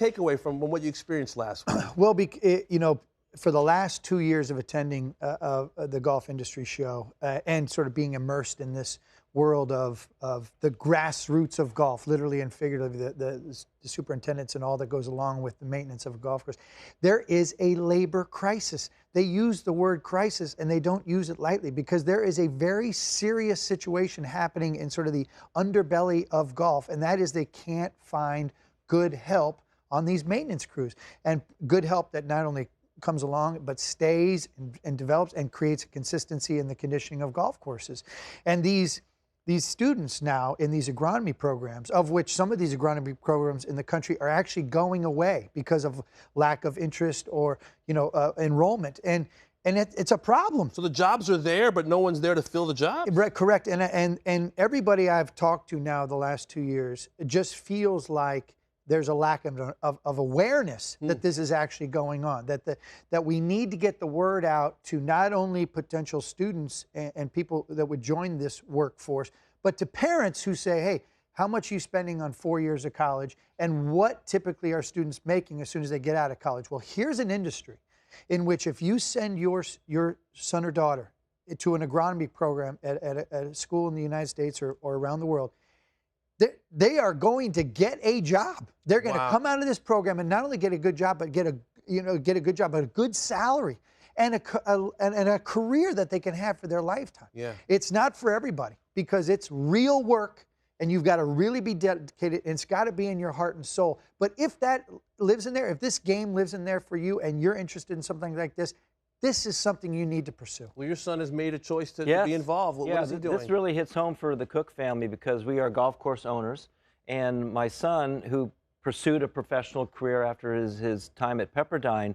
takeaway from what you experienced last week? Well, you know, for the last 2 years of attending the golf industry show and sort of being immersed in this world of the grassroots of golf, literally and figuratively, the superintendents and all that goes along with the maintenance of a golf course, there is a labor crisis. They use the word crisis and they don't use it lightly, because there is a very serious situation happening in sort of the underbelly of golf, and that is they can't find good help on these maintenance crews, and good help that not only comes along but stays and develops and creates a consistency in the conditioning of golf courses. And these students now in these agronomy programs, of which some of these agronomy programs in the country are actually going away because of lack of interest or, you know, enrollment, and it's a problem. So the jobs are there, but no one's there to fill the jobs? Right, correct. And everybody I've talked to now the last 2 years, it just feels like there's a lack of awareness that this is actually going on, that we need to get the word out to not only potential students and people that would join this workforce, but to parents who say, hey, how much are you spending on 4 years of college, and what typically are students making as soon as they get out of college? Well, here's an industry in which if you send your son or daughter to an agronomy program at a school in the United States or around the world, they are going to get a job. They're going to come out of this program and not only get a good job, but get a good job, but a good salary and a career that they can have for their lifetime. Yeah. It's not for everybody, because it's real work, and you've got to really be dedicated, and it's got to be in your heart and soul. But if that lives in there, if this game lives in there for you and you're interested in something like this, this is something you need to pursue. Well, your son has made a choice to be involved. What is he doing? This really hits home for the Cook family, because we are golf course owners. And my son, who pursued a professional career after his time at Pepperdine,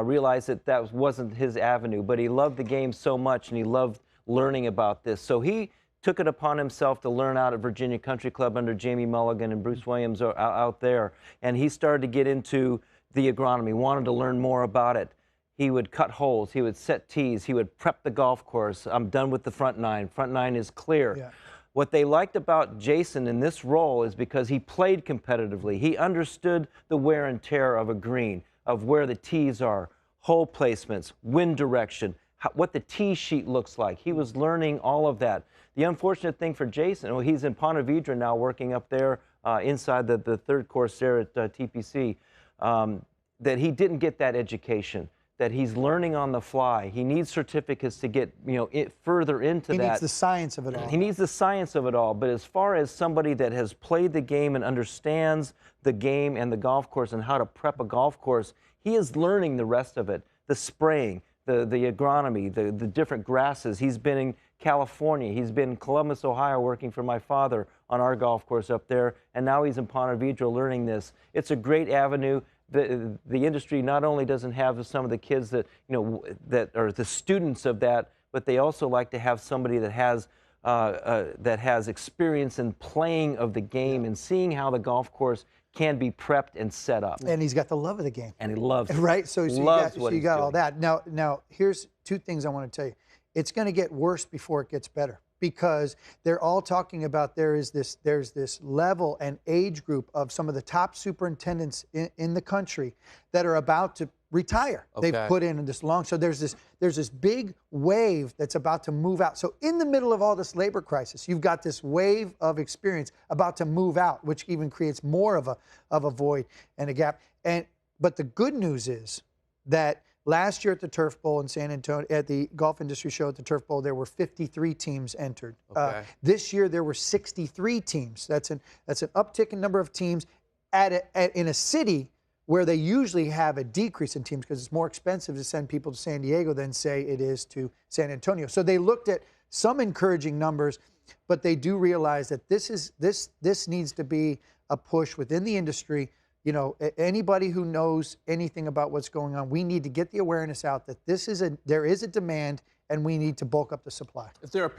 realized that wasn't his avenue. But he loved the game so much, and he loved learning about this. So he took it upon himself to learn out at Virginia Country Club under Jamie Mulligan and Bruce Williams out there. And he started to get into the agronomy, wanted to learn more about it. He would cut holes, he would set tees, he would prep the golf course. I'm done with the front nine. Front nine is clear. Yeah. What they liked about Jason in this role is because he played competitively. He understood the wear and tear of a green, of where the tees are, hole placements, wind direction, what the tee sheet looks like. He was learning all of that. The unfortunate thing for Jason, well, he's in Ponte Vedra now, working up there inside the third course there at TPC, that he didn't get that education, that he's learning on the fly. He needs certificates to get, further into that. He needs the science of it all. He needs the science of it all. But as far as somebody that has played the game and understands the game and the golf course and how to prep a golf course, he is learning the rest of it. The spraying, the agronomy, the different grasses. He's been in California. He's been in Columbus, Ohio, working for my father on our golf course up there. And now he's in Ponte Vedra learning this. It's a great avenue. The industry not only doesn't have some of the kids that that are the students of that, but they also like to have somebody that has experience in playing of the game and seeing how the golf course can be prepped and set up. And he's got the love of the game. And he loves it. Right. So you got all that. Now here's two things I want to tell you. It's going to get worse before it gets better, because they're all talking about there's this level and age group of some of the top superintendents in the country that are about to retire. Okay. They've put in this long, so there's this big wave that's about to move out. So in the middle of all this labor crisis, you've got this wave of experience about to move out, which even creates more of a void and a gap. But the good news is that last year at the Turf Bowl in San Antonio, at the Golf Industry Show at the Turf Bowl, there were 53 teams entered. Okay. This year there were 63 teams. That's an uptick in number of teams in a city where they usually have a decrease in teams, because it's more expensive to send people to San Diego than, say, it is to San Antonio. So they looked at some encouraging numbers, but they do realize that this needs to be a push within the industry. Anybody who knows anything about what's going on, we need to get the awareness out that there is a demand, and we need to bulk up the supply. If there are